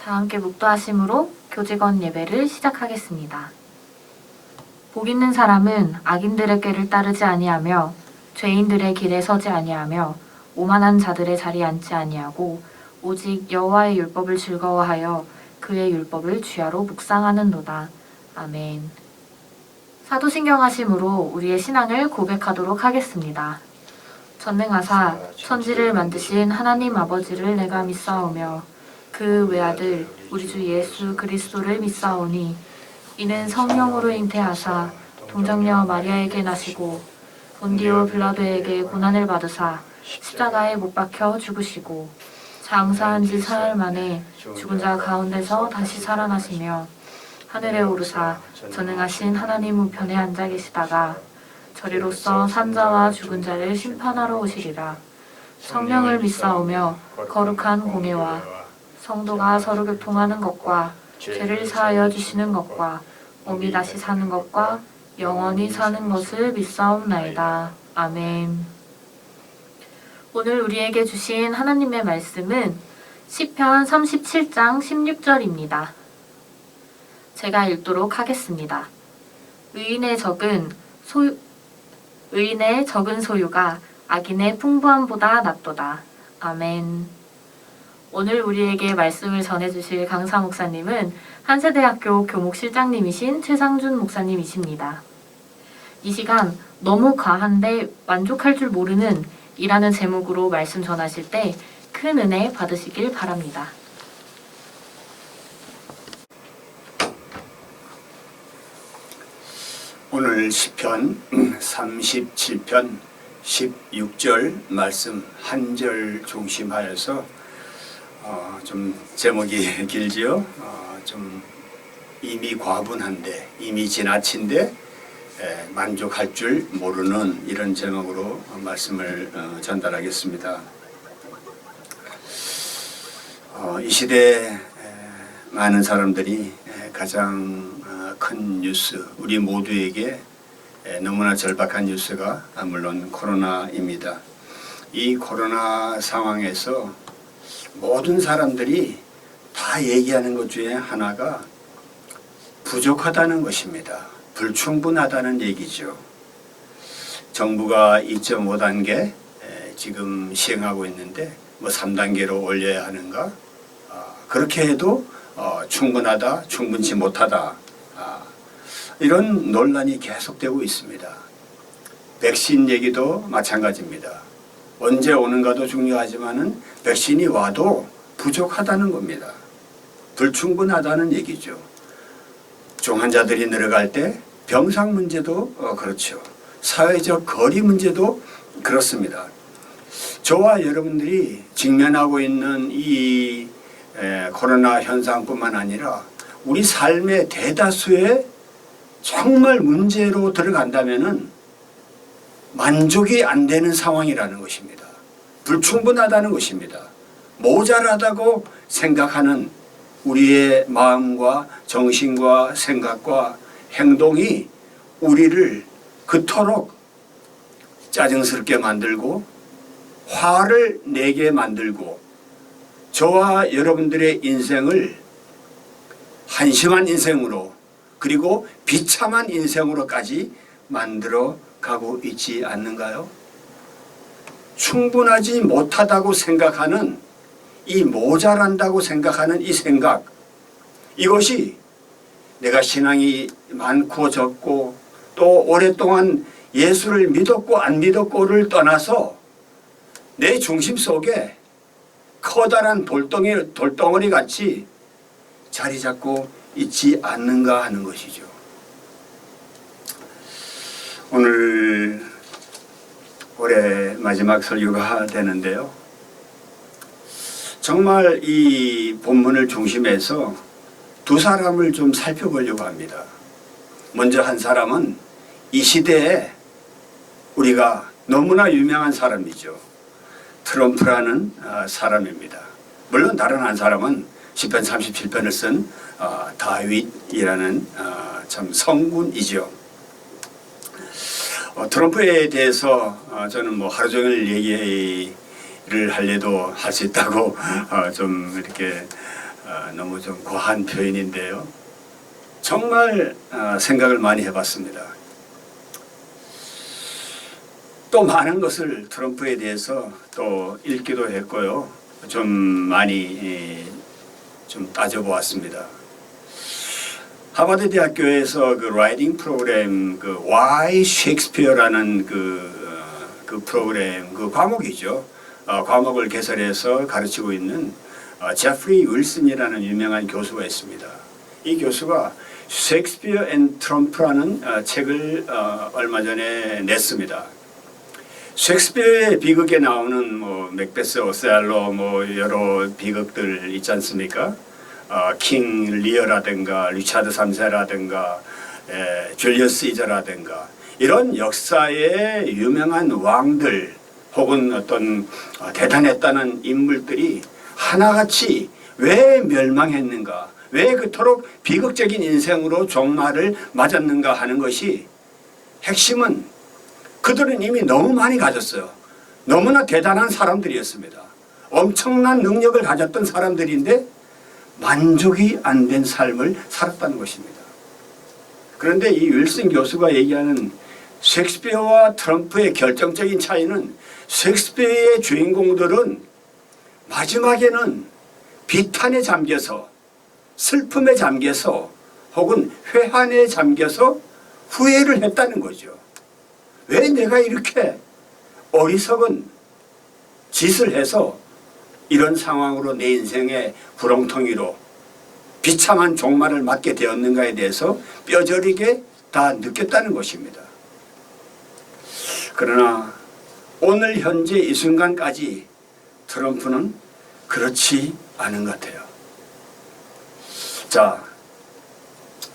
다 함께 묵도하심으로 교직원 예배를 시작하겠습니다. 복 있는 사람은 악인들의 꾀를 따르지 아니하며 죄인들의 길에 서지 아니하며 오만한 자들의 자리에 앉지 아니하고 오직 여호와의 율법을 즐거워하여 그의 율법을 주야로 묵상하는도다. 아멘. 사도신경하심으로 우리의 신앙을 고백하도록 하겠습니다. 전능하사 천지를 만드신 하나님 아버지를 내가 믿사오며 그 외아들 우리 주 예수 그리스도를 믿사오니 이는 성령으로 잉태하사 동정녀 마리아에게 나시고 본디오 빌라도에게 고난을 받으사 십자가에 못 박혀 죽으시고 장사한 지 사흘 만에 죽은 자 가운데서 다시 살아나시며 하늘에 오르사 전능하신 하나님 우편에 앉아 계시다가 저리로서 산자와 죽은 자를 심판하러 오시리라. 성령을 믿사오며 거룩한 공예와 성도가 서로 교통하는 것과 죄를 사하여 주시는 것과 몸이 다시 사는 것과 영원히 사는 것을 믿사옵나이다. 아멘. 오늘 우리에게 주신 하나님의 말씀은 시편 37장 16절입니다. 제가 읽도록 하겠습니다. 의인의 적은 소유가 악인의 풍부함보다 낫도다. 아멘. 오늘 우리에게 말씀을 전해주실 강사 목사님은 한세대학교 교목실장님이신 최상준 목사님이십니다. 이 시간 너무 과한데 만족할 줄 모르는 이라는 제목으로 말씀 전하실 때 큰 은혜 받으시길 바랍니다. 오늘 시편 37편 16절 말씀 한 절 중심하여서 좀 제목이 길지요. 좀 이미 과분한데 이미 지나친데 만족할 줄 모르는 이런 제목으로 말씀을 전달하겠습니다. 이 시대에 많은 사람들이 가장 큰 뉴스, 우리 모두에게 너무나 절박한 뉴스가 물론 코로나입니다. 이 코로나 상황에서 모든 사람들이 다 얘기하는 것 중에 하나가 부족하다는 것입니다. 불충분하다는 얘기죠. 정부가 2.5단계 지금 시행하고 있는데 뭐 3단계로 올려야 하는가? 그렇게 해도 충분하다, 충분치 못하다. 이런 논란이 계속되고 있습니다. 백신 얘기도 마찬가지입니다. 언제 오는가도 중요하지만은 백신이 와도 부족하다는 겁니다. 불충분하다는 얘기죠. 중환자들이 늘어갈 때 병상 문제도 그렇죠. 사회적 거리 문제도 그렇습니다. 저와 여러분들이 직면하고 있는 이 코로나 현상뿐만 아니라 우리 삶의 대다수의 정말 문제로 들어간다면은 만족이 안 되는 상황이라는 것입니다. 불충분하다는 것입니다. 모자라다고 생각하는 우리의 마음과 정신과 생각과 행동이 우리를 그토록 짜증스럽게 만들고 화를 내게 만들고 저와 여러분들의 인생을 한심한 인생으로 그리고 비참한 인생으로까지 만들어 가고 있지 않는가요? 충분하지 못하다고 생각하는 이 모자란다고 생각하는 이 생각, 이것이 내가 신앙이 많고 적고 또 오랫동안 예수를 믿었고 안 믿었고를 떠나서 내 중심 속에 커다란 돌덩어리 같이 자리 잡고 있지 않는가 하는 것이죠. 오늘 올해 마지막 설교가 되는데요. 정말 이 본문을 중심해서 두 사람을 좀 살펴보려고 합니다. 먼저 한 사람은 이 시대에 우리가 너무나 유명한 사람이죠. 트럼프라는 사람입니다. 물론 다른 한 사람은 시편 37편을 쓴 다윗이라는 참 성군이죠. 트럼프에 대해서 저는 뭐 하루 종일 얘기를 할래도 할 수 있다고 좀 이렇게 너무 좀 과한 표현인데요. 정말 생각을 많이 해봤습니다. 또 많은 것을 트럼프에 대해서 또 읽기도 했고요. 좀 많이 좀 따져보았습니다. 하버드 대학교에서 그 라이팅 프로그램 그 Why Shakespeare라는 그 프로그램 그 과목이죠. 과목을 개설해서 가르치고 있는 제프리 윌슨이라는 유명한 교수가 있습니다. 이 교수가 셰익스피어 앤 트럼프라는 책을 얼마 전에 냈습니다. 셰익스피어의 비극에 나오는 뭐 맥베스, 오셀로 뭐 여러 비극들 있지 않습니까? 킹 리어라든가 리차드 3세라든가 줄리어스 시저라든가 이런 역사의 유명한 왕들 혹은 어떤 대단했다는 인물들이 하나같이 왜 멸망했는가, 왜 그토록 비극적인 인생으로 종말을 맞았는가 하는 것이 핵심은 그들은 이미 너무 많이 가졌어요. 너무나 대단한 사람들이었습니다. 엄청난 능력을 가졌던 사람들인데 만족이 안 된 삶을 살았다는 것입니다. 그런데 이 윌슨 교수가 얘기하는 셰익스피어와 트럼프의 결정적인 차이는 셰익스피어의 주인공들은 마지막에는 비탄에 잠겨서 슬픔에 잠겨서 혹은 회한에 잠겨서 후회를 했다는 거죠. 왜 내가 이렇게 어리석은 짓을 해서 이런 상황으로 내 인생의 구렁텅이로 비참한 종말을 맞게 되었는가에 대해서 뼈저리게 다 느꼈다는 것입니다. 그러나 오늘 현재 이 순간까지 트럼프는 그렇지 않은 것 같아요. 자,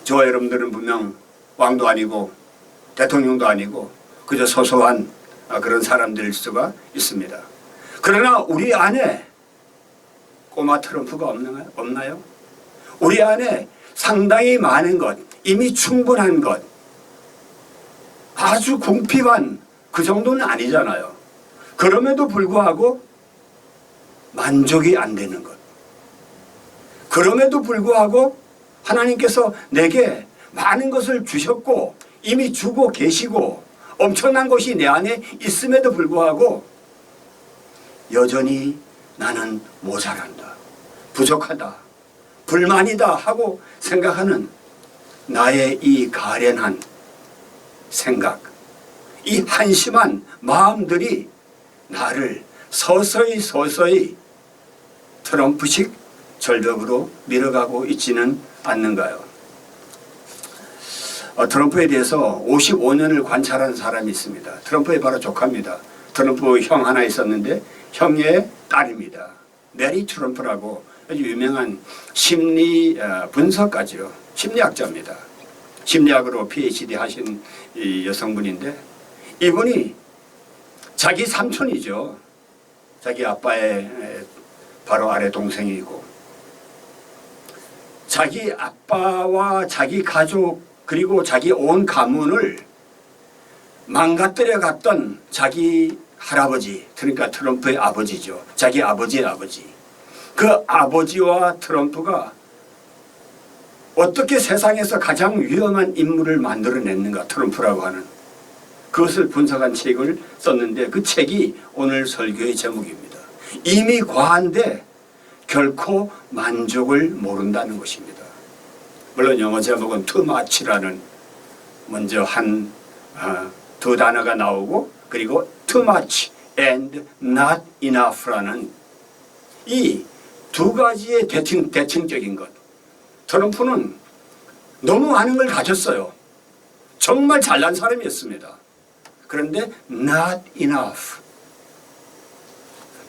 저와 여러분들은 분명 왕도 아니고 대통령도 아니고 그저 소소한 그런 사람들일 수가 있습니다. 그러나 우리 안에 꼬마 트럼프가 없나요? 우리 안에 상당히 많은 것, 이미 충분한 것, 아주 궁핍한 그 정도는 아니잖아요. 그럼에도 불구하고 만족이 안 되는 것. 그럼에도 불구하고 하나님께서 내게 많은 것을 주셨고 이미 주고 계시고 엄청난 것이 내 안에 있음에도 불구하고 여전히 나는 모자란다, 부족하다, 불만이다 하고 생각하는 나의 이 가련한 생각, 이 한심한 마음들이 나를 서서히 트럼프식 절벽으로 밀어가고 있지는 않는가요? 트럼프에 대해서 55년을 관찰한 사람이 있습니다. 트럼프의 바로 조카입니다. 트럼프 형 하나 있었는데 형의 딸입니다. 메리 트럼프라고 아주 유명한 심리 분석가죠. 심리학자입니다. 심리학으로 PhD 하신 이 여성분인데 이분이 자기 삼촌이죠. 자기 아빠의 바로 아래 동생이고 자기 아빠와 자기 가족 그리고 자기 온 가문을 망가뜨려 갔던 자기 할아버지, 그러니까 트럼프의 아버지죠. 자기 아버지의 아버지. 그 아버지와 트럼프가 어떻게 세상에서 가장 위험한 인물을 만들어냈는가, 트럼프라고 하는 그것을 분석한 책을 썼는데 그 책이 오늘 설교의 제목입니다. 이미 과한데 결코 만족을 모른다는 것입니다. 물론 영어 제목은 too much라는 먼저 두 단어가 나오고 그리고 too much and not enough라는 이 두 가지의 대칭적인 것. 트럼프는 너무 많은 걸 가졌어요. 정말 잘난 사람이었습니다. 그런데 not enough.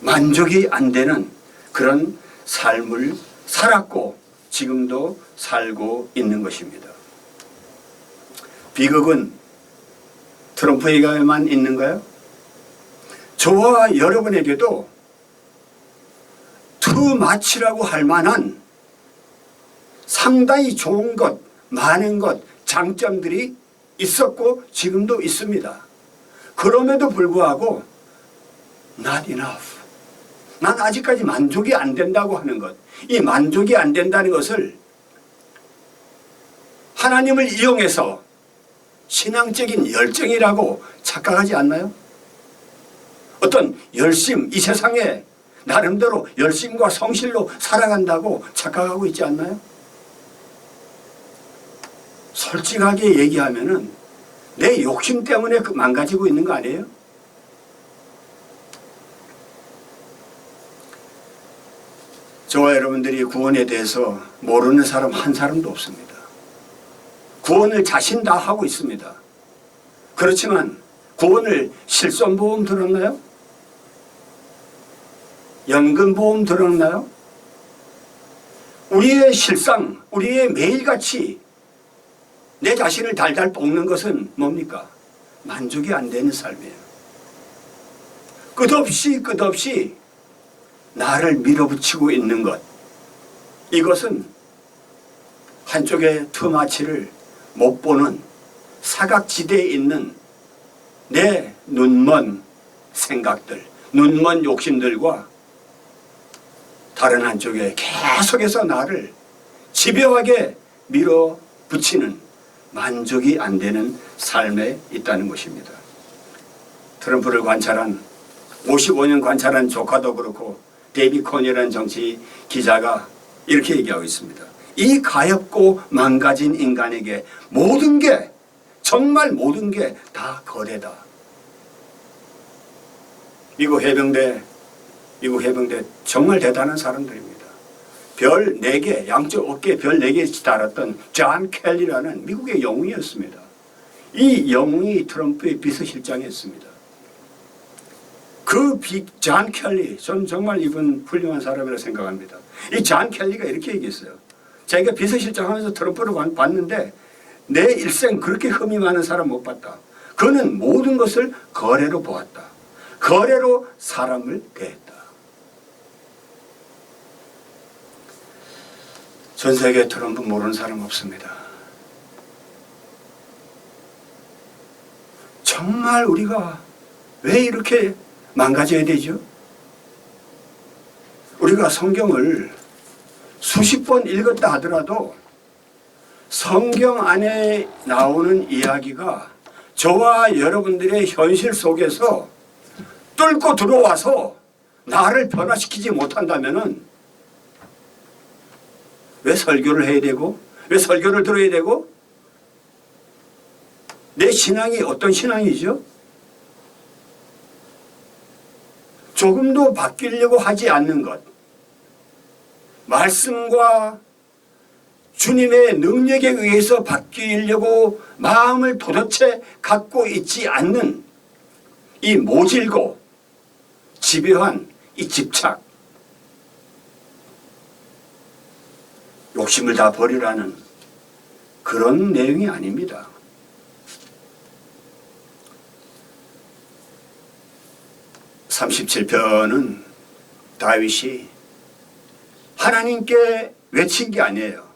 만족이 안 되는 그런 삶을 살았고 지금도 살고 있는 것입니다. 비극은 트럼프에게만 있는가요? 저와 여러분에게도 too much라고 할 만한 상당히 좋은 것, 많은 것, 장점들이 있었고 지금도 있습니다. 그럼에도 불구하고 not enough. 난 아직까지 만족이 안 된다고 하는 것, 이 만족이 안 된다는 것을 하나님을 이용해서 신앙적인 열정이라고 착각하지 않나요? 어떤 열심, 이 세상에 나름대로 열심과 성실로 살아간다고 착각하고 있지 않나요? 솔직하게 얘기하면은 내 욕심 때문에 망가지고 있는 거 아니에요? 저와 여러분들이 구원에 대해서 모르는 사람 한 사람도 없습니다. 구원을 자신 다 하고 있습니다. 그렇지만 구원을 실손보험 들었나요? 연금보험 들었나요? 우리의 실상, 우리의 매일같이 내 자신을 달달 볶는 것은 뭡니까? 만족이 안 되는 삶이에요. 끝없이 나를 밀어붙이고 있는 것, 이것은 한쪽의 투마치를 못 보는 사각지대에 있는 내 눈먼 생각들, 눈먼 욕심들과 다른 한쪽에 계속해서 나를 집요하게 밀어붙이는 만족이 안 되는 삶에 있다는 것입니다. 트럼프를 관찰한 55년 관찰한 조카도 그렇고 데이비 코니라는 정치 기자가 이렇게 얘기하고 있습니다. 이 가엾고 망가진 인간에게 모든 게, 정말 모든 게 다 거래다. 미국 해병대 정말 대단한 사람들입니다. 별 4개, 양쪽 어깨에 별 4개 달았던 존 켈리라는 미국의 영웅이었습니다. 이 영웅이 트럼프의 비서실장이었습니다. 그 존 켈리, 전 정말 이분 훌륭한 사람이라고 생각합니다. 이 존 켈리가 이렇게 얘기했어요. 자기가 비서실장 하면서 트럼프를 봤는데 내 일생 그렇게 흠이 많은 사람 못 봤다. 그는 모든 것을 거래로 보았다. 거래로 사람을 대했다. 전 세계 트럼프 모르는 사람 없습니다. 정말 우리가 왜 이렇게 망가져야 되죠? 우리가 성경을 수십 번 읽었다 하더라도 성경 안에 나오는 이야기가 저와 여러분들의 현실 속에서 뚫고 들어와서 나를 변화시키지 못한다면은 왜 설교를 해야 되고, 왜 설교를 들어야 되고, 내 신앙이 어떤 신앙이죠? 조금도 바뀌려고 하지 않는 것, 말씀과 주님의 능력에 의해서 바뀌려고 마음을 도대체 갖고 있지 않는 이 모질고 집요한 이 집착, 욕심을 다 버리라는 그런 내용이 아닙니다. (37편은) 다윗이 하나님께 외친 게 아니에요.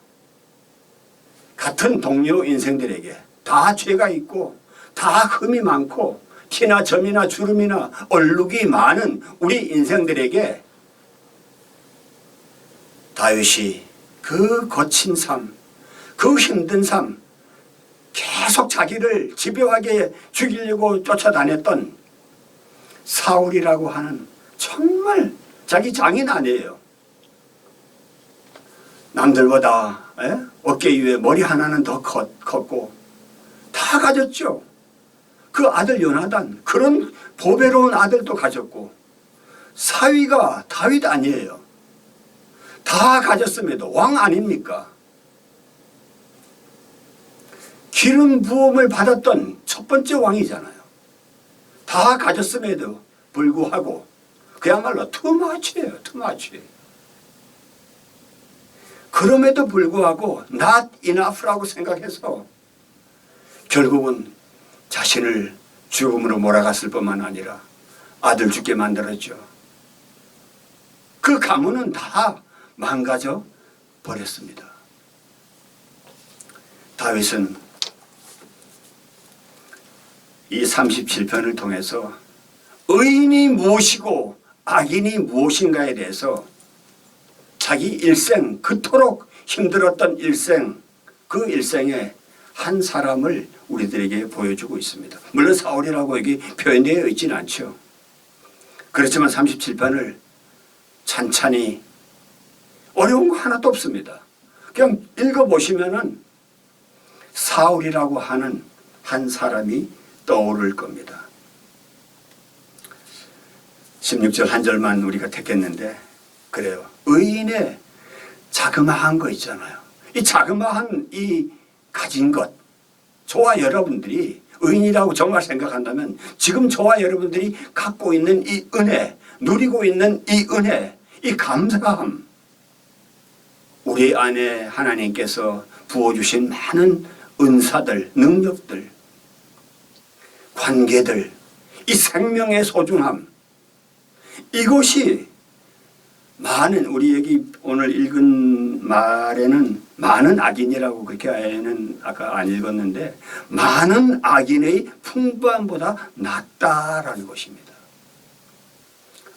같은 동료 인생들에게 다 죄가 있고 다 흠이 많고 티나 점이나 주름이나 얼룩이 많은 우리 인생들에게 다윗이 그 거친 삶, 그 힘든 삶, 계속 자기를 집요하게 죽이려고 쫓아다녔던 사울이라고 하는 정말 자기 장인 아니에요. 남들보다 어깨 위에 머리 하나는 더 컸고 다 가졌죠. 그 아들 요나단, 그런 보배로운 아들도 가졌고, 사위가 다윗 아니에요. 다 가졌음에도 왕 아닙니까? 기름 부음을 받았던 첫 번째 왕이잖아요. 다 가졌음에도 불구하고 그야말로 투마치예요. 투마치. 그럼에도 불구하고 not enough라고 생각해서 결국은 자신을 죽음으로 몰아갔을 뿐만 아니라 아들 죽게 만들었죠. 그 가문은 다 망가져 버렸습니다. 다윗은 이 37편을 통해서 의인이 무엇이고 악인이 무엇인가에 대해서 자기 일생, 그토록 힘들었던 일생, 그 일생의 한 사람을 우리들에게 보여주고 있습니다. 물론 사울이라고 여기 표현되어 있지는 않죠. 그렇지만 37편을 찬찬히 어려운 거 하나도 없습니다. 그냥 읽어보시면은 사울이라고 하는 한 사람이 떠오를 겁니다. 16절 한 절만 우리가 택했는데 그래요. 의인의 자그마한 거 있잖아요. 이 자그마한 이 가진 것, 저와 여러분들이 의인이라고 정말 생각한다면 지금 저와 여러분들이 갖고 있는 이 은혜, 누리고 있는 이 은혜, 이 감사함, 우리 안에 하나님께서 부어주신 많은 은사들, 능력들, 관계들, 이 생명의 소중함, 이것이 많은, 우리 여기 오늘 읽은 말에는 많은 악인이라고 그렇게는 아까 안 읽었는데 많은 악인의 풍부함보다 낫다라는 것입니다.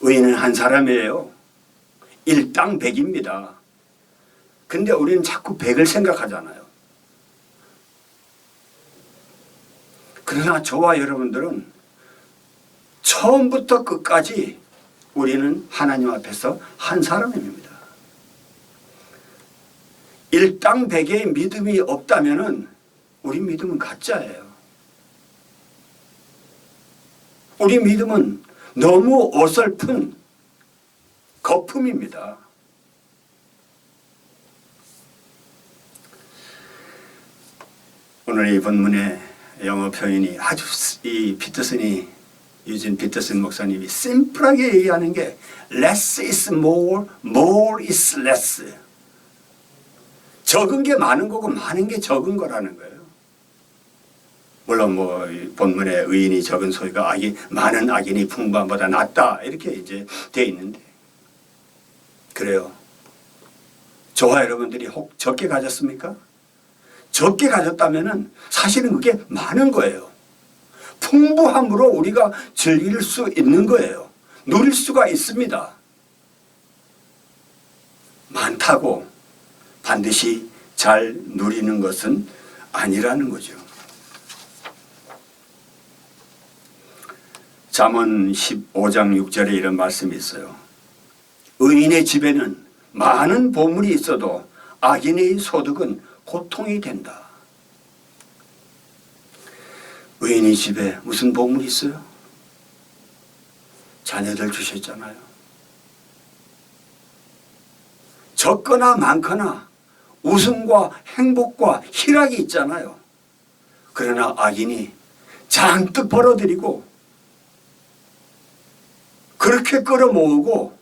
의인은 한 사람이에요. 일당백입니다. 근데 우리는 자꾸 백을 생각하잖아요. 그러나 저와 여러분들은 처음부터 끝까지 우리는 하나님 앞에서 한 사람입니다. 일당백의 믿음이 없다면 우리 믿음은 가짜예요. 우리 믿음은 너무 어설픈 거품입니다. 오늘 이 본문의 영어 표현이 아주 이 유진 피터슨 목사님이 심플하게 얘기하는 게 less is more, more is less. 적은 게 많은 거고 많은 게 적은 거라는 거예요. 물론 뭐 본문에 의인이 적은 소리가 많은 악인이 풍부함보다 낫다 이렇게 이제 돼 있는데 그래요. 저와 여러분들이 혹 적게 가졌습니까? 적게 가졌다면은 사실은 그게 많은 거예요. 풍부함으로 우리가 즐길 수 있는 거예요. 누릴 수가 있습니다. 많다고 반드시 잘 누리는 것은 아니라는 거죠. 잠언 15장 6절에 이런 말씀이 있어요. 의인의 집에는 많은 보물이 있어도 악인의 소득은 고통이 된다. 의인의 집에 무슨 보물이 있어요? 자녀들 주셨잖아요. 적거나 많거나 웃음과 행복과 희락이 있잖아요. 그러나 악인이 잔뜩 벌어들이고 그렇게 끌어모으고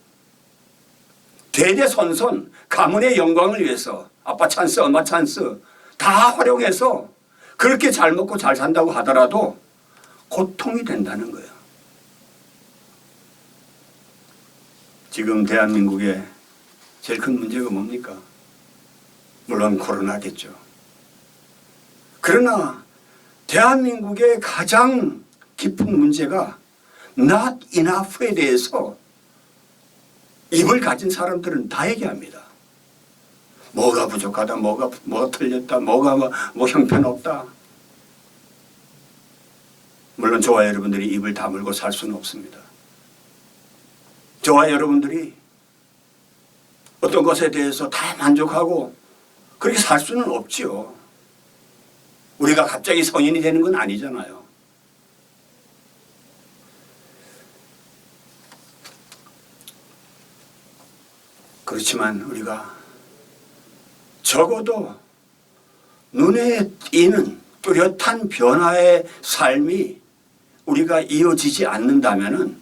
대대손손 가문의 영광을 위해서 아빠 찬스, 엄마 찬스 다 활용해서 그렇게 잘 먹고 잘 산다고 하더라도 고통이 된다는 거예요. 지금 대한민국의 제일 큰 문제가 뭡니까? 물론 코로나겠죠. 그러나 대한민국의 가장 깊은 문제가 not enough에 대해서 입을 가진 사람들은 다 얘기합니다. 뭐가 부족하다, 뭐가 틀렸다, 뭐가 형편없다. 물론 저와 여러분들이 입을 다물고 살 수는 없습니다. 저와 여러분들이 어떤 것에 대해서 다 만족하고 그렇게 살 수는 없지요. 우리가 갑자기 성인이 되는 건 아니잖아요. 그렇지만 우리가 적어도 눈에 띄는 뚜렷한 변화의 삶이 우리가 이어지지 않는다면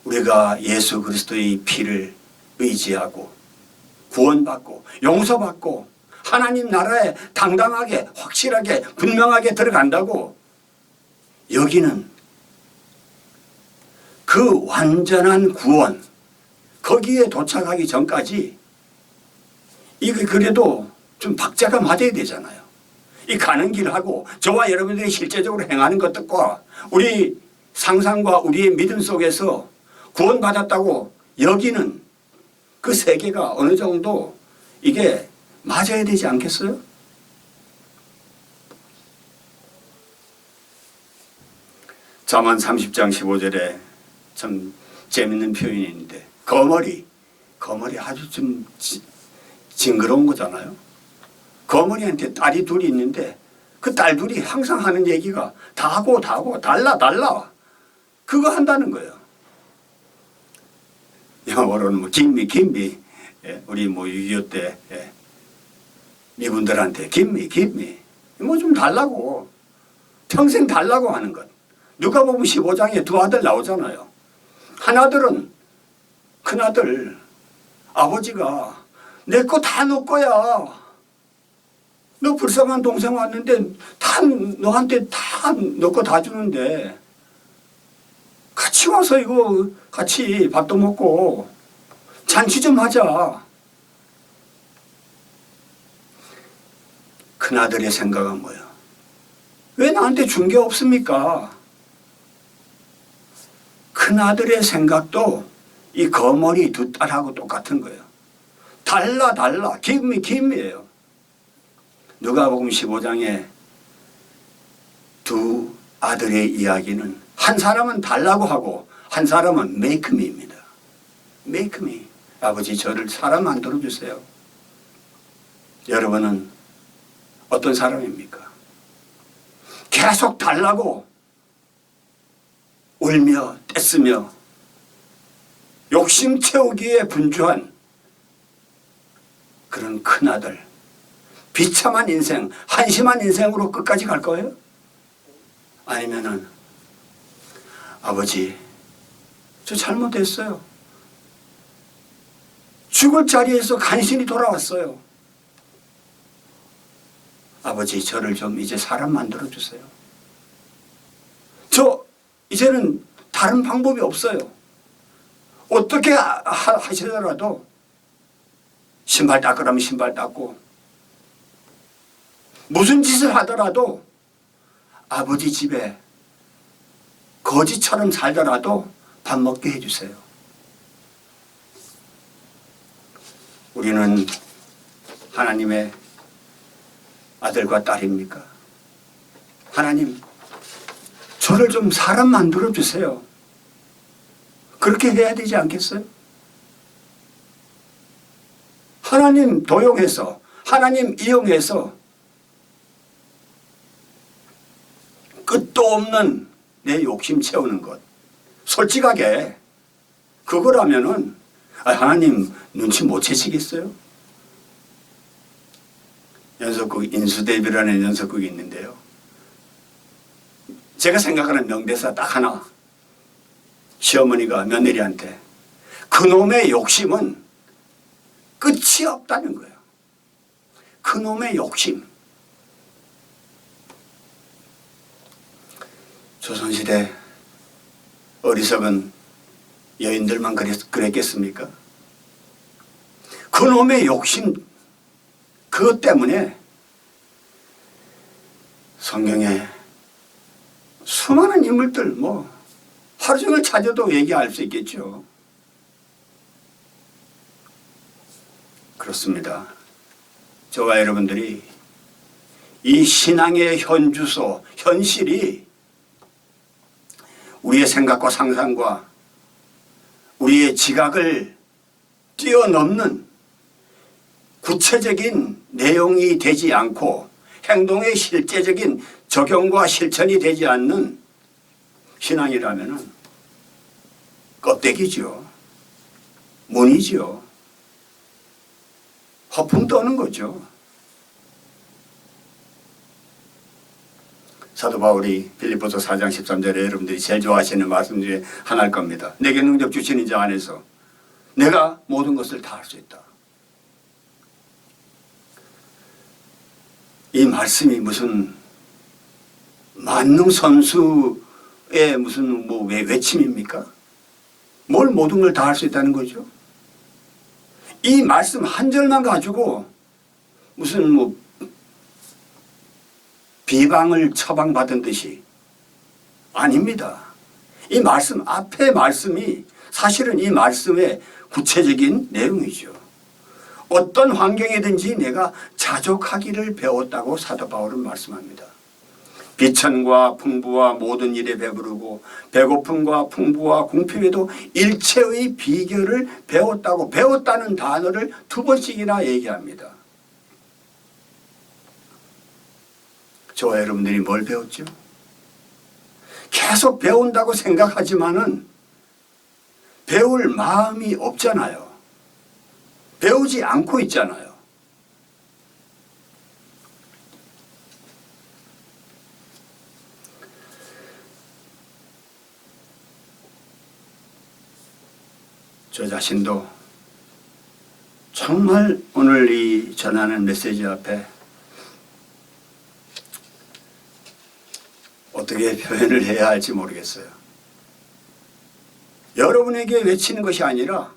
우리가 예수 그리스도의 피를 의지하고 구원받고 용서받고 하나님 나라에 당당하게 확실하게 분명하게 들어간다고 여기는 그 완전한 구원 거기에 도착하기 전까지 이게 그래도 좀 박자가 맞아야 되잖아요. 이 가는 길하고 저와 여러분들이 실제적으로 행하는 것들과 우리 상상과 우리의 믿음 속에서 구원받았다고 여기는 그 세계가 어느 정도 이게 맞아야 되지 않겠어요? 잠언 30장 15절에 참 재밌는 표현이 있는데 거머리 아주 좀 징그러운 거잖아요. 거머리한테 딸이 둘이 있는데 그 딸 둘이 항상 하는 얘기가 다 하고 달라 그거 한다는 거예요. 영어로는 뭐 김미 예, 우리 뭐 6.25 때 예, 미군들한테 김미 뭐 좀 달라고 평생 달라고 하는 것. 누가복음 15장에 두 아들 나오잖아요. 한 아들은 큰아들 아버지가 내 거 다 너 거야. 너 불쌍한 동생 왔는데 다 너한테 다 너 거 다 주는데 같이 와서 이거 같이 밥도 먹고 잔치 좀 하자. 큰아들의 생각은 뭐야? 왜 나한테 준 게 없습니까? 큰아들의 생각도 이 거머리 두 딸하고 똑같은 거예요. 달라 김이에요. 누가복음 15장에 두 아들의 이야기는 한 사람은 달라고 하고 한 사람은 make me입니다. make me. 아버지 저를 사람 만들어 주세요. 여러분은 어떤 사람입니까? 계속 달라고 울며 떼쓰며 욕심 채우기에 분주한 그런 큰아들, 비참한 인생, 한심한 인생으로 끝까지 갈 거예요? 아니면은 아버지 저 잘못했어요. 죽을 자리에서 간신히 돌아왔어요. 아버지 저를 좀 이제 사람 만들어 주세요. 저 이제는 다른 방법이 없어요. 어떻게 하시더라도 신발 닦으라면 신발 닦고 무슨 짓을 하더라도 아버지 집에 거지처럼 살더라도 밥 먹게 해주세요. 우리는 하나님의 아들과 딸입니까? 하나님 저를 좀 사람 만들어 주세요. 그렇게 해야 되지 않겠어요? 하나님 도용해서 하나님 이용해서 끝도 없는 내 욕심 채우는 것 솔직하게 그거라면은 하나님 눈치 못 채시겠어요? 연속극 인수대비라는 연속극이 있는데요. 제가 생각하는 명대사 딱 하나. 시어머니가 며느리한테 그놈의 욕심은 끝이 없다는 거예요. 그놈의 욕심. 조선시대 어리석은 여인들만 그랬겠습니까? 그놈의 욕심 그것 때문에 성경에 수많은 인물들 뭐 하루 종일 찾아도 얘기할 수 있겠죠. 그렇습니다. 저와 여러분들이 이 신앙의 현주소, 현실이 우리의 생각과 상상과 우리의 지각을 뛰어넘는 구체적인 내용이 되지 않고 행동의 실제적인 적용과 실천이 되지 않는 신앙이라면 껍데기죠. 문이죠. 허풍 떠는 거죠. 사도 바울이 빌립보서 4장 13절에 여러분들이 제일 좋아하시는 말씀 중에 하나일 겁니다. 내게 능력 주시는 자 안에서 내가 모든 것을 다 할 수 있다. 이 말씀이 무슨 만능 선수의 무슨 뭐 외침입니까? 뭘 모든 걸 다 할 수 있다는 거죠? 이 말씀 한 절만 가지고 무슨 뭐 비방을 처방받은 듯이 아닙니다. 이 말씀, 앞의 말씀이 사실은 이 말씀의 구체적인 내용이죠. 어떤 환경이든지 내가 자족하기를 배웠다고 사도 바울은 말씀합니다. 비천과 풍부와 모든 일에 배부르고 배고픔과 풍부와 궁핍에도 일체의 비결을 배웠다고, 배웠다는 단어를 2번씩이나 얘기합니다. 저와 여러분들이 뭘 배웠죠? 계속 배운다고 생각하지만은 배울 마음이 없잖아요. 배우지 않고 있잖아요. 저 자신도 정말 오늘 이 전하는 메시지 앞에 어떻게 표현을 해야 할지 모르겠어요. 여러분에게 외치는 것이 아니라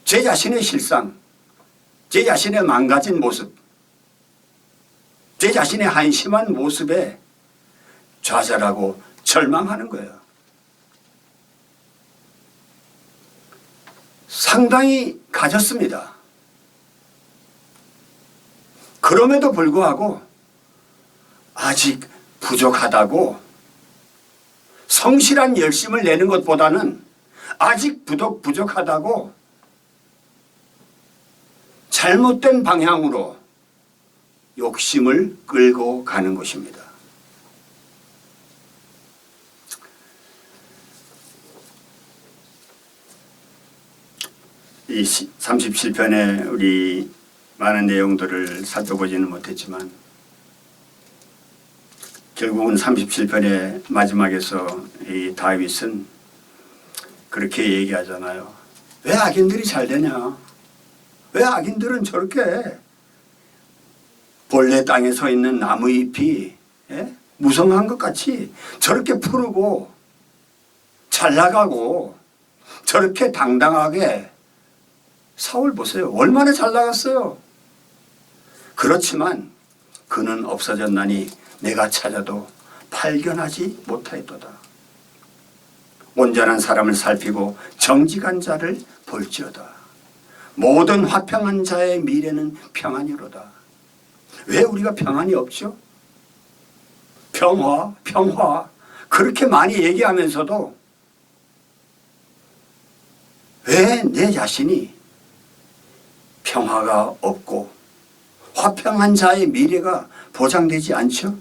제 자신의 실상, 제 자신의 망가진 모습, 제 자신의 한심한 모습에 좌절하고 절망하는 거예요. 상당히 가졌습니다. 그럼에도 불구하고 아직 부족하다고, 성실한 열심을 내는 것보다는 아직 부족하다고 잘못된 방향으로 욕심을 끌고 가는 것입니다. 이 37편에 우리 많은 내용들을 살펴보지는 못했지만 결국은 37편의 마지막에서 이 다윗은 그렇게 얘기하잖아요. 왜 악인들이 잘 되냐? 왜 악인들은 저렇게 본래 땅에 서 있는 나무 잎이 무성한 것 같이 저렇게 푸르고 잘 나가고 저렇게 당당하게, 사울 보세요. 얼마나 잘 나갔어요. 그렇지만 그는 없어졌나니 내가 찾아도 발견하지 못하였도다. 온전한 사람을 살피고 정직한 자를 볼지어다. 모든 화평한 자의 미래는 평안이로다. 왜 우리가 평안이 없죠? 평화 그렇게 많이 얘기하면서도 왜 내 자신이 평화가 없고 화평한 자의 미래가 보장되지 않죠?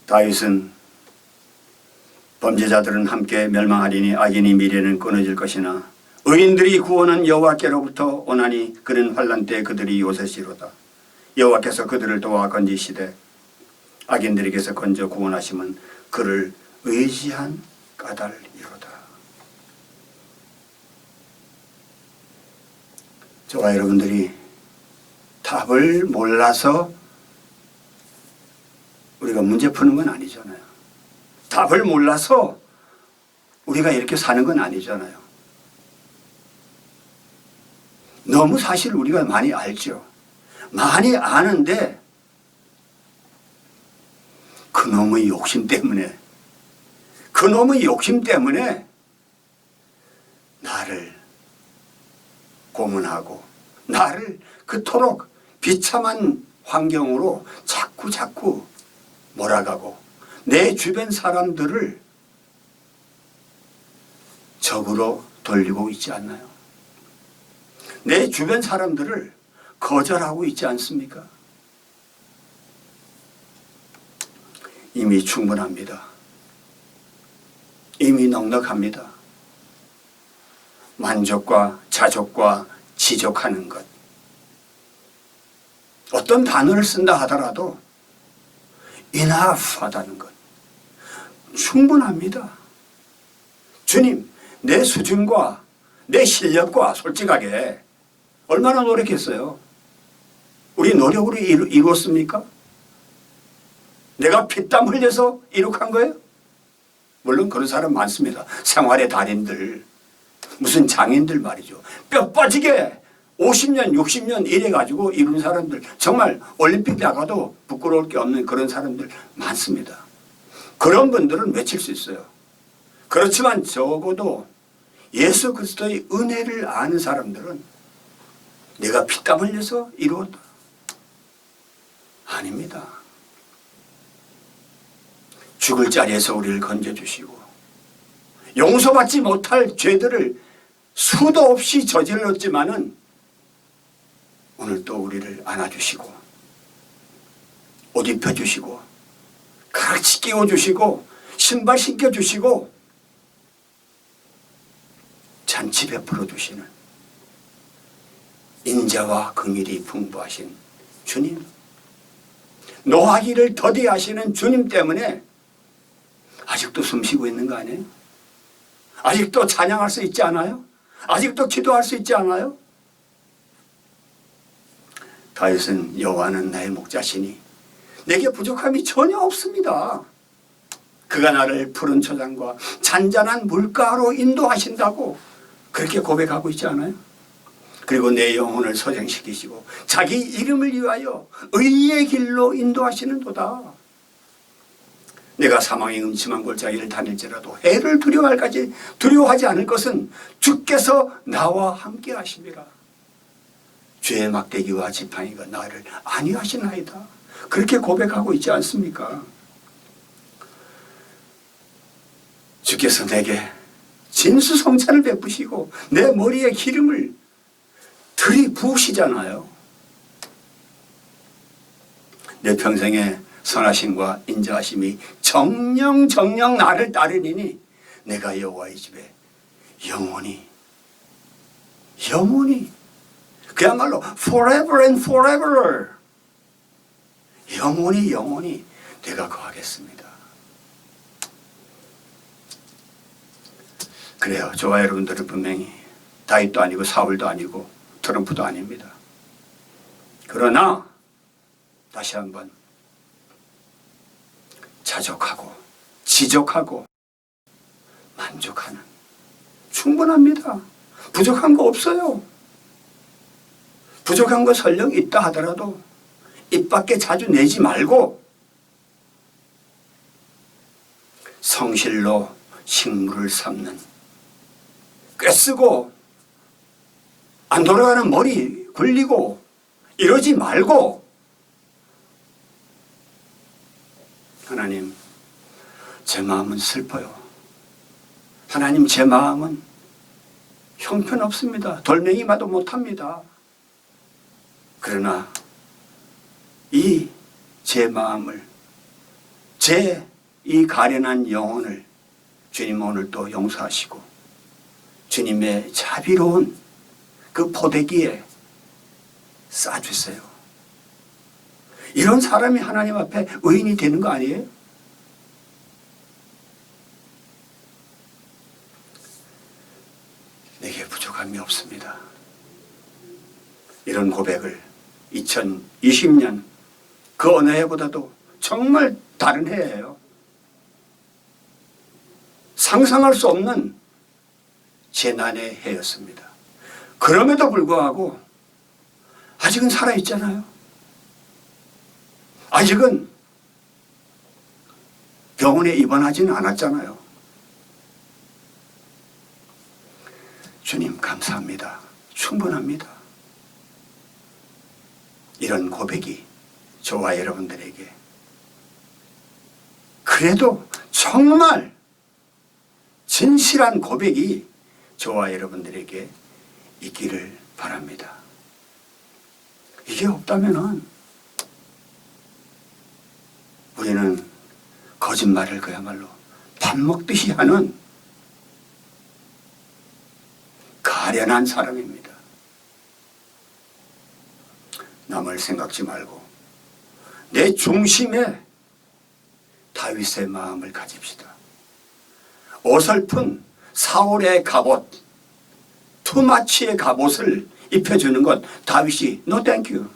다윗은 범죄자들은 함께 멸망하리니 악인의 미래는 끊어질 것이나 의인들이 구원은 여호와께로부터 오나니 그는 환난 때 그들이 요새시로다. 여호와께서 그들을 도와 건지시되 악인들에게서 건져 구원하심은 그를 의지한 까닭이로다. 저와 여러분들이 답을 몰라서 우리가 문제 푸는 건 아니잖아요. 답을 몰라서 우리가 이렇게 사는 건 아니잖아요. 너무 사실 우리가 많이 알죠. 많이 아는데 그놈의 욕심 때문에 나를 고문하고 나를 그토록 비참한 환경으로 자꾸 몰아가고 내 주변 사람들을 적으로 돌리고 있지 않나요? 내 주변 사람들을 거절하고 있지 않습니까? 이미 충분합니다. 이미 넉넉합니다. 만족과 자족과 지족하는 것. 어떤 단어를 쓴다 하더라도 enough 하다는 것. 충분합니다. 주님, 내 수준과 내 실력과 솔직하게 얼마나 노력했어요? 우리 노력으로 이루었습니까? 내가 피땀 흘려서 이룩한 거예요? 물론 그런 사람 많습니다. 생활의 달인들, 무슨 장인들 말이죠. 뼈 빠지게 50년, 60년 이래가지고 이룬 사람들, 정말 올림픽 나가도 부끄러울 게 없는 그런 사람들 많습니다. 그런 분들은 외칠 수 있어요. 그렇지만 적어도 예수 그리스도의 은혜를 아는 사람들은 내가 피땀 흘려서 이루었다. 아닙니다. 죽을 자리에서 우리를 건져주시고 용서받지 못할 죄들을 수도 없이 저질렀지만은 오늘 또 우리를 안아주시고 옷 입혀주시고 가락지 끼워주시고 신발 신겨주시고 잔치 베풀어 주시는 인자와 긍휼이 풍부하신 주님, 노하기를 더디하시는 주님 때문에 아직도 숨쉬고 있는 거 아니에요? 아직도 찬양할 수 있지 않아요? 아직도 기도할 수 있지 않아요? 다윗은 여호와는 나의 목자시니 내게 부족함이 전혀 없습니다. 그가 나를 푸른 초장과 잔잔한 물가로 인도하신다고 그렇게 고백하고 있지 않아요? 그리고 내 영혼을 소생시키시고 자기 이름을 위하여 의의 길로 인도하시는도다. 내가 사망의 음침한 골짜기를 다닐지라도 해를 두려워하지 않을 것은 주께서 나와 함께 하심이라. 죄의 막대기와 지팡이가 나를 안위하시나이다. 그렇게 고백하고 있지 않습니까? 주께서 내게 진수성찬을 베푸시고 내 머리에 기름을 들이부으시잖아요. 내 평생의 선하심과 인자하심이 정령정령 나를 따르니니 내가 여호와의 집에 영원히 그야말로 forever and forever 영원히 내가 거하겠습니다. 그래요. 저와 여러분들은 분명히 다윗도 아니고 사울도 아니고 트럼프도 아닙니다. 그러나 다시 한번 자족하고 지족하고 만족하는, 충분합니다. 부족한 거 없어요. 부족한 거 설령 있다 하더라도 입 밖에 자주 내지 말고 성실로 식물을 삶는, 꿰쓰고 안 돌아가는 머리 굴리고 이러지 말고 하나님, 제 마음은 슬퍼요. 하나님, 제 마음은 형편없습니다. 돌멩이마도 못합니다. 그러나 이 제 마음을, 제 이 가련한 영혼을 주님 오늘 또 용서하시고 주님의 자비로운 그 포대기에 싸주세요. 이런 사람이 하나님 앞에 의인이 되는 거 아니에요? 내게 부족함이 없습니다. 이런 고백을 2020년 그 어느 해보다도 정말 다른 해예요. 상상할 수 없는 재난의 해였습니다. 그럼에도 불구하고 아직은 살아있잖아요. 아직은 병원에 입원하지는 않았잖아요. 주님 감사합니다. 충분합니다. 이런 고백이 저와 여러분들에게 그래도 정말 진실한 고백이 저와 여러분들에게 있기를 바랍니다. 이게 없다면은 우리는 거짓말을 그야말로 밥 먹듯이 하는 가련한 사람입니다. 남을 생각지 말고 내 중심에 다윗의 마음을 가집시다. 어설픈 사울의 갑옷, 투마치의 갑옷을 입혀주는 것 다윗이 no thank you.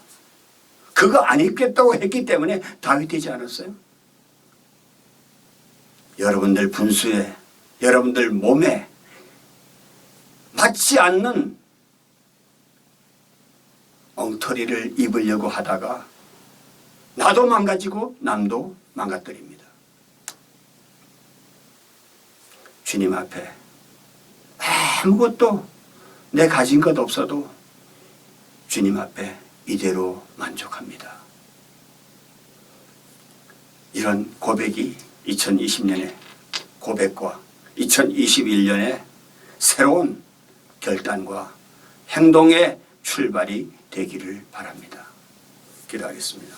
그거 안 입겠다고 했기 때문에 다윗 되지 않았어요? 여러분들 분수에, 여러분들 몸에 맞지 않는 엉터리를 입으려고 하다가 나도 망가지고 남도 망가뜨립니다. 주님 앞에 아무것도 내 가진 것 없어도 주님 앞에 이대로 만족합니다. 이런 고백이 2020년의 고백과 2021년의 새로운 결단과 행동의 출발이 되기를 바랍니다. 기도하겠습니다.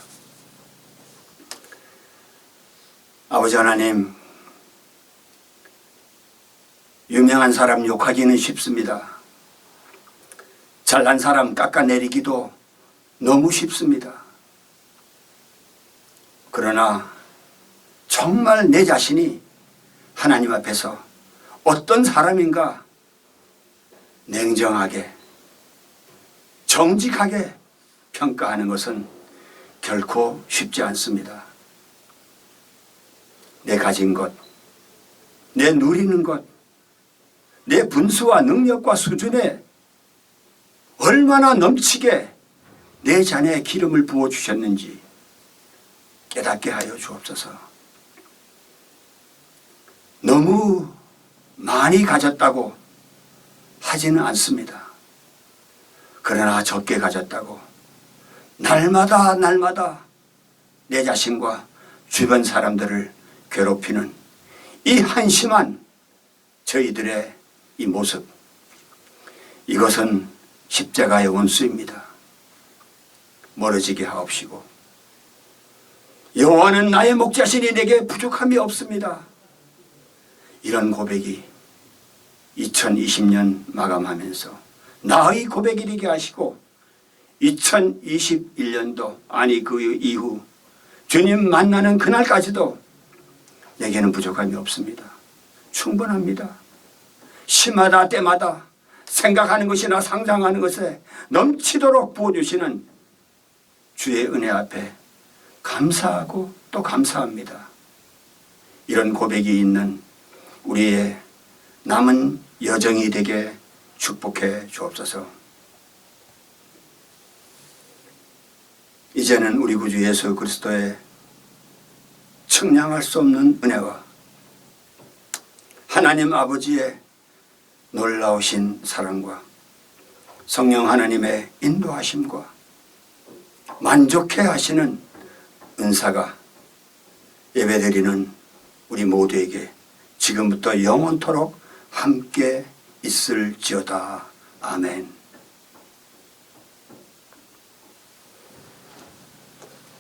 아버지 하나님, 유명한 사람 욕하기는 쉽습니다. 잘난 사람 깎아내리기도 너무 쉽습니다. 그러나 정말 내 자신이 하나님 앞에서 어떤 사람인가 냉정하게 정직하게 평가하는 것은 결코 쉽지 않습니다. 내 가진 것, 내 누리는 것, 내 분수와 능력과 수준에 얼마나 넘치게 내 잔에 기름을 부어주셨는지 깨닫게 하여 주옵소서. 너무 많이 가졌다고 하지는 않습니다. 그러나 적게 가졌다고 날마다 내 자신과 주변 사람들을 괴롭히는 이 한심한 저희들의 이 모습, 이것은 십자가의 원수입니다. 멀어지게 하옵시고 여호와는 나의 목자시니 내게 부족함이 없습니다. 이런 고백이 2020년 마감하면서 나의 고백이 되게 하시고 2021년도 아니 그 이후 주님 만나는 그날까지도 내게는 부족함이 없습니다. 충분합니다. 시마다 때마다 생각하는 것이나 상상하는 것에 넘치도록 부어주시는 주의 은혜 앞에 감사하고 또 감사합니다. 이런 고백이 있는 우리의 남은 여정이 되게 축복해 주옵소서. 이제는 우리 구주 예수 그리스도의 청량할 수 없는 은혜와 하나님 아버지의 놀라우신 사랑과 성령 하나님의 인도하심과 만족해 하시는 은사가 예배드리는 우리 모두에게 지금부터 영원토록 함께 있을지어다. 아멘.